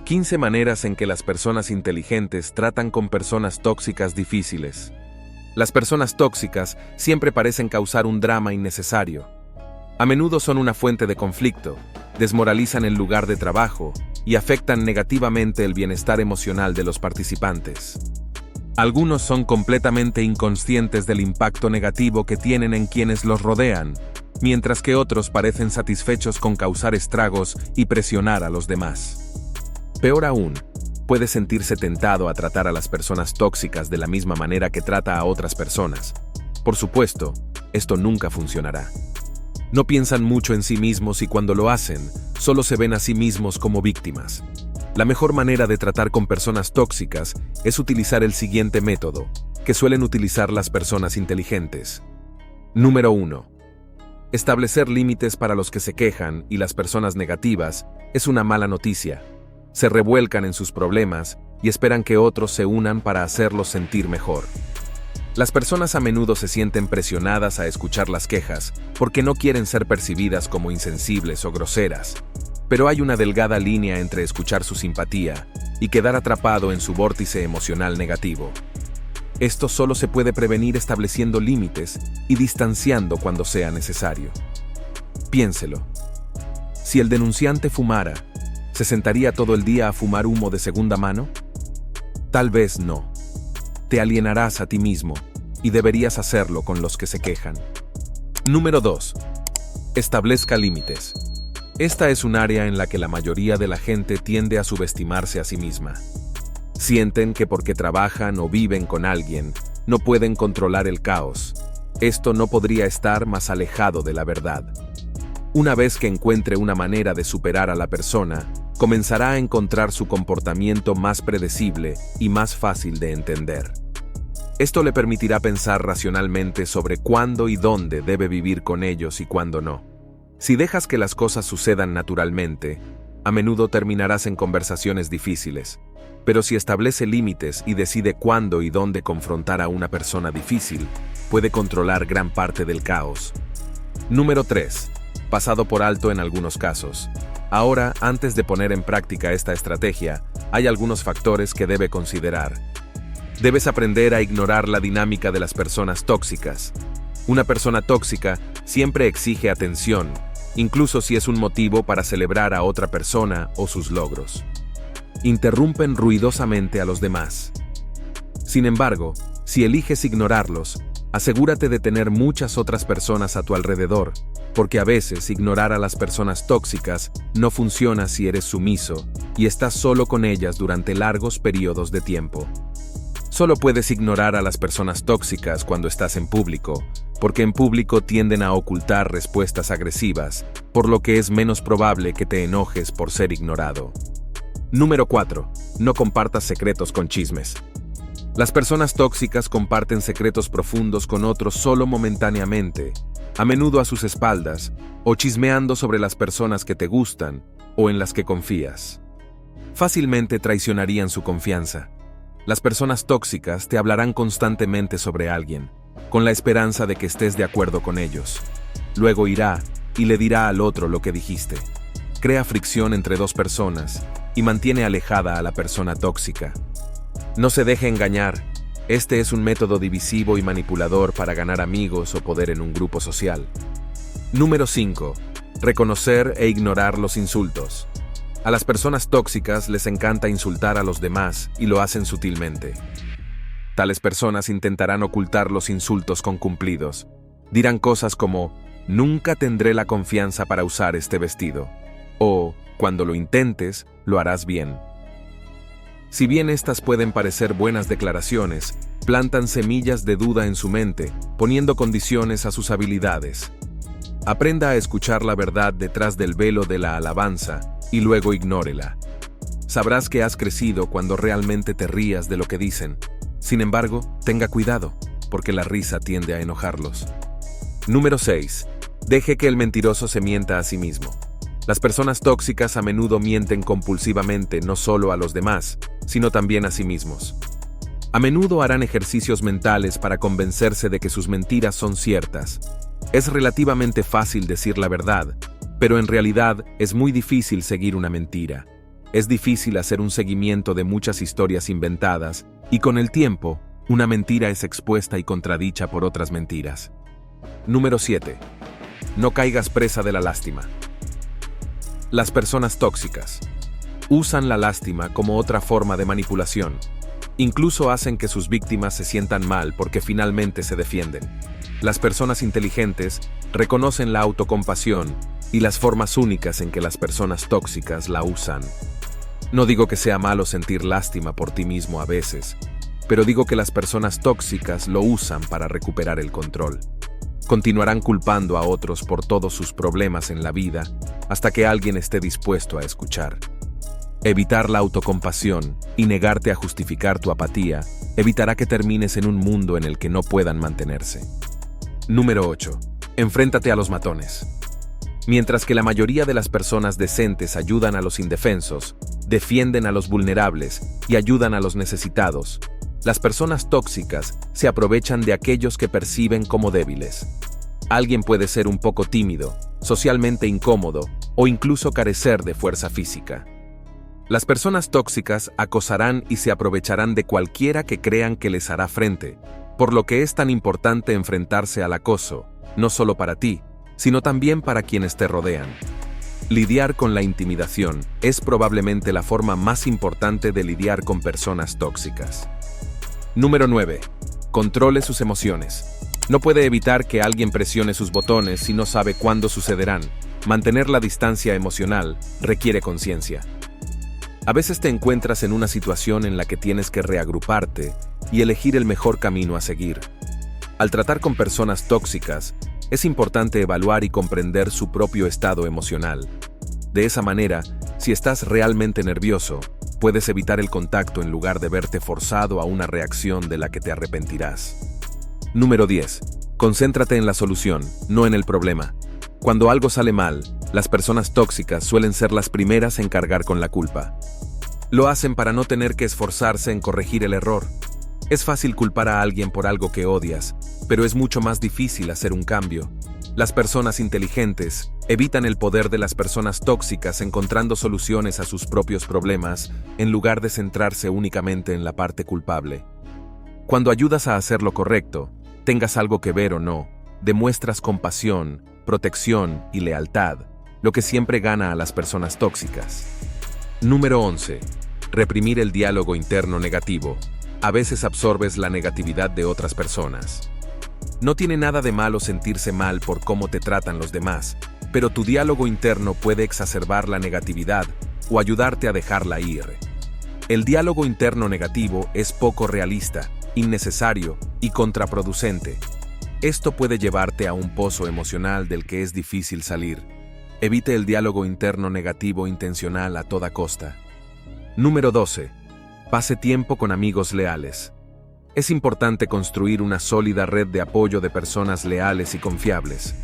15 maneras en que las personas inteligentes tratan con personas tóxicas difíciles. Las personas tóxicas siempre parecen causar un drama innecesario. A menudo son una fuente de conflicto, desmoralizan el lugar de trabajo y afectan negativamente el bienestar emocional de los participantes. Algunos son completamente inconscientes del impacto negativo que tienen en quienes los rodean, mientras que otros parecen satisfechos con causar estragos y presionar a los demás. Peor aún, puede sentirse tentado a tratar a las personas tóxicas de la misma manera que trata a otras personas. Por supuesto, esto nunca funcionará. No piensan mucho en sí mismos y cuando lo hacen, solo se ven a sí mismos como víctimas. La mejor manera de tratar con personas tóxicas es utilizar el siguiente método, que suelen utilizar las personas inteligentes. Número 1. Establecer límites para los que se quejan y las personas negativas es una mala noticia. Se revuelcan en sus problemas y esperan que otros se unan para hacerlos sentir mejor. Las personas a menudo se sienten presionadas a escuchar las quejas porque no quieren ser percibidas como insensibles o groseras. Pero hay una delgada línea entre escuchar su simpatía y quedar atrapado en su vórtice emocional negativo. Esto solo se puede prevenir estableciendo límites y distanciando cuando sea necesario. Piénselo. Si el denunciante fumara, ¿se sentaría todo el día a fumar humo de segunda mano? Tal vez no. Te alienarás a ti mismo y deberías hacerlo con los que se quejan. Número 2. Establezca límites. Esta es un área en la que la mayoría de la gente tiende a subestimarse a sí misma. Sienten que porque trabajan o viven con alguien, no pueden controlar el caos. Esto no podría estar más alejado de la verdad. Una vez que encuentre una manera de superar a la persona, comenzará a encontrar su comportamiento más predecible y más fácil de entender. Esto le permitirá pensar racionalmente sobre cuándo y dónde debe vivir con ellos y cuándo no. Si dejas que las cosas sucedan naturalmente, a menudo terminarás en conversaciones difíciles. Pero si establece límites y decide cuándo y dónde confrontar a una persona difícil, puede controlar gran parte del caos. Número 3. Pasado por alto en algunos casos. Ahora, antes de poner en práctica esta estrategia, hay algunos factores que debe considerar. Debes aprender a ignorar la dinámica de las personas tóxicas. Una persona tóxica siempre exige atención, incluso si es un motivo para celebrar a otra persona o sus logros. Interrumpen ruidosamente a los demás. Sin embargo, si eliges ignorarlos, asegúrate de tener muchas otras personas a tu alrededor, porque a veces ignorar a las personas tóxicas no funciona si eres sumiso y estás solo con ellas durante largos periodos de tiempo. Solo puedes ignorar a las personas tóxicas cuando estás en público, porque en público tienden a ocultar respuestas agresivas, por lo que es menos probable que te enojes por ser ignorado. Número 4. No compartas secretos con chismes. Las personas tóxicas comparten secretos profundos con otros solo momentáneamente, a menudo a sus espaldas, o chismeando sobre las personas que te gustan o en las que confías. Fácilmente traicionarían su confianza. Las personas tóxicas te hablarán constantemente sobre alguien, con la esperanza de que estés de acuerdo con ellos. Luego irá y le dirá al otro lo que dijiste. Crea fricción entre dos personas y mantiene alejada a la persona tóxica. No se deje engañar. Este es un método divisivo y manipulador para ganar amigos o poder en un grupo social. Número 5. Reconocer e ignorar los insultos. A las personas tóxicas les encanta insultar a los demás y lo hacen sutilmente. Tales personas intentarán ocultar los insultos con cumplidos. Dirán cosas como, nunca tendré la confianza para usar este vestido. O, cuando lo intentes, lo harás bien. Si bien estas pueden parecer buenas declaraciones, plantan semillas de duda en su mente, poniendo condiciones a sus habilidades. Aprenda a escuchar la verdad detrás del velo de la alabanza y luego ignórela. Sabrás que has crecido cuando realmente te rías de lo que dicen. Sin embargo, tenga cuidado, porque la risa tiende a enojarlos. Número 6. Deje que el mentiroso se mienta a sí mismo. Las personas tóxicas a menudo mienten compulsivamente no solo a los demás, sino también a sí mismos. A menudo harán ejercicios mentales para convencerse de que sus mentiras son ciertas. Es relativamente fácil decir la verdad, pero en realidad es muy difícil seguir una mentira. Es difícil hacer un seguimiento de muchas historias inventadas, y con el tiempo, una mentira es expuesta y contradicha por otras mentiras. Número 7. No caigas presa de la lástima. Las personas tóxicas usan la lástima como otra forma de manipulación. Incluso hacen que sus víctimas se sientan mal porque finalmente se defienden. Las personas inteligentes reconocen la autocompasión y las formas únicas en que las personas tóxicas la usan. No digo que sea malo sentir lástima por ti mismo a veces, pero digo que las personas tóxicas lo usan para recuperar el control. Continuarán culpando a otros por todos sus problemas en la vida hasta que alguien esté dispuesto a escuchar. Evitar la autocompasión y negarte a justificar tu apatía evitará que termines en un mundo en el que no puedan mantenerse. Número 8. Enfréntate a los matones. Mientras que la mayoría de las personas decentes ayudan a los indefensos, defienden a los vulnerables y ayudan a los necesitados, las personas tóxicas se aprovechan de aquellos que perciben como débiles. Alguien puede ser un poco tímido, socialmente incómodo o incluso carecer de fuerza física. Las personas tóxicas acosarán y se aprovecharán de cualquiera que crean que les hará frente, por lo que es tan importante enfrentarse al acoso, no solo para ti, sino también para quienes te rodean. Lidiar con la intimidación es probablemente la forma más importante de lidiar con personas tóxicas. Número 9. Controle sus emociones. No puede evitar que alguien presione sus botones si no sabe cuándo sucederán. Mantener la distancia emocional requiere conciencia. A veces te encuentras en una situación en la que tienes que reagruparte y elegir el mejor camino a seguir. Al tratar con personas tóxicas, es importante evaluar y comprender su propio estado emocional. De esa manera, si estás realmente nervioso, puedes evitar el contacto en lugar de verte forzado a una reacción de la que te arrepentirás. Número 10. Concéntrate en la solución, no en el problema. Cuando algo sale mal, las personas tóxicas suelen ser las primeras en cargar con la culpa. Lo hacen para no tener que esforzarse en corregir el error. Es fácil culpar a alguien por algo que odias, pero es mucho más difícil hacer un cambio. Las personas inteligentes evitan el poder de las personas tóxicas encontrando soluciones a sus propios problemas en lugar de centrarse únicamente en la parte culpable. Cuando ayudas a hacer lo correcto, tengas algo que ver o no, demuestras compasión, protección y lealtad, lo que siempre gana a las personas tóxicas. Número 11. Reprimir el diálogo interno negativo. A veces absorbes la negatividad de otras personas. No tiene nada de malo sentirse mal por cómo te tratan los demás, pero tu diálogo interno puede exacerbar la negatividad o ayudarte a dejarla ir. El diálogo interno negativo es poco realista, innecesario y contraproducente. Esto puede llevarte a un pozo emocional del que es difícil salir. Evite el diálogo interno negativo intencional a toda costa. Número 12. Pase tiempo con amigos leales. Es importante construir una sólida red de apoyo de personas leales y confiables.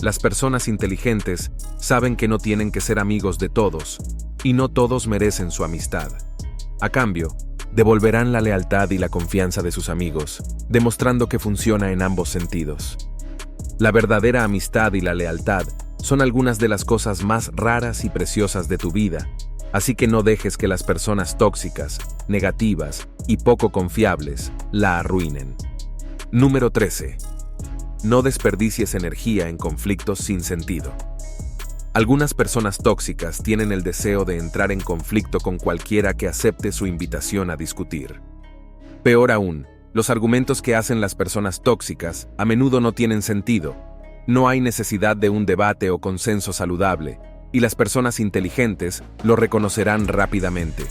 Las personas inteligentes saben que no tienen que ser amigos de todos, y no todos merecen su amistad. A cambio, devolverán la lealtad y la confianza de sus amigos, demostrando que funciona en ambos sentidos. La verdadera amistad y la lealtad son algunas de las cosas más raras y preciosas de tu vida, así que no dejes que las personas tóxicas, negativas y poco confiables la arruinen. Número 13. No desperdicies energía en conflictos sin sentido. Algunas personas tóxicas tienen el deseo de entrar en conflicto con cualquiera que acepte su invitación a discutir. Peor aún, los argumentos que hacen las personas tóxicas a menudo no tienen sentido. No hay necesidad de un debate o consenso saludable, y las personas inteligentes lo reconocerán rápidamente.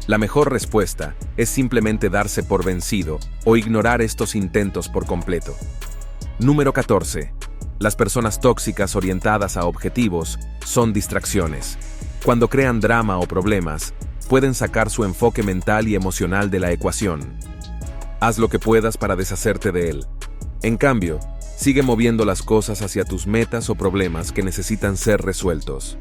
La mejor respuesta es simplemente darse por vencido o ignorar estos intentos por completo. Número 14. Las personas tóxicas orientadas a objetivos son distracciones. Cuando crean drama o problemas, pueden sacar su enfoque mental y emocional de la ecuación. Haz lo que puedas para deshacerte de él. En cambio, sigue moviendo las cosas hacia tus metas o problemas que necesitan ser resueltos.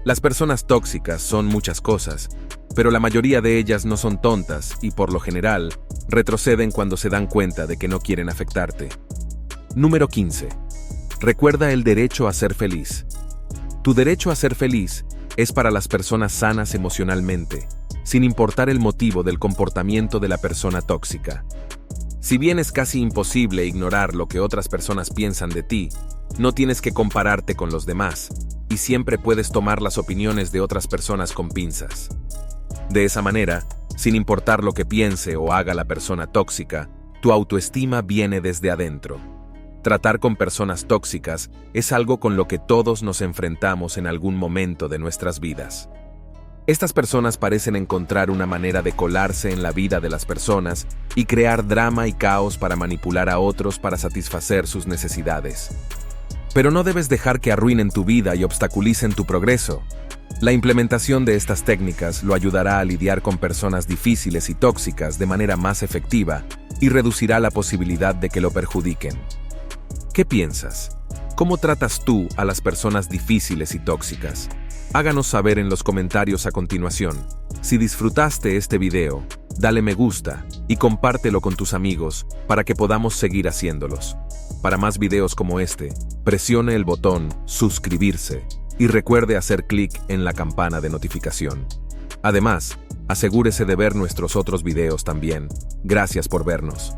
Las personas tóxicas son muchas cosas, pero la mayoría de ellas no son tontas y, por lo general, retroceden cuando se dan cuenta de que no quieren afectarte. Número 15. Recuerda el derecho a ser feliz. Tu derecho a ser feliz es para las personas sanas emocionalmente, sin importar el motivo del comportamiento de la persona tóxica. Si bien es casi imposible ignorar lo que otras personas piensan de ti, no tienes que compararte con los demás, y siempre puedes tomar las opiniones de otras personas con pinzas. De esa manera, sin importar lo que piense o haga la persona tóxica, tu autoestima viene desde adentro. Tratar con personas tóxicas es algo con lo que todos nos enfrentamos en algún momento de nuestras vidas. Estas personas parecen encontrar una manera de colarse en la vida de las personas y crear drama y caos para manipular a otros para satisfacer sus necesidades. Pero no debes dejar que arruinen tu vida y obstaculicen tu progreso. La implementación de estas técnicas lo ayudará a lidiar con personas difíciles y tóxicas de manera más efectiva y reducirá la posibilidad de que lo perjudiquen. ¿Qué piensas? ¿Cómo tratas tú a las personas difíciles y tóxicas? Háganos saber en los comentarios a continuación. Si disfrutaste este video, dale me gusta y compártelo con tus amigos para que podamos seguir haciéndolos. Para más videos como este, presione el botón suscribirse y recuerde hacer clic en la campana de notificación. Además, asegúrese de ver nuestros otros videos también. Gracias por vernos.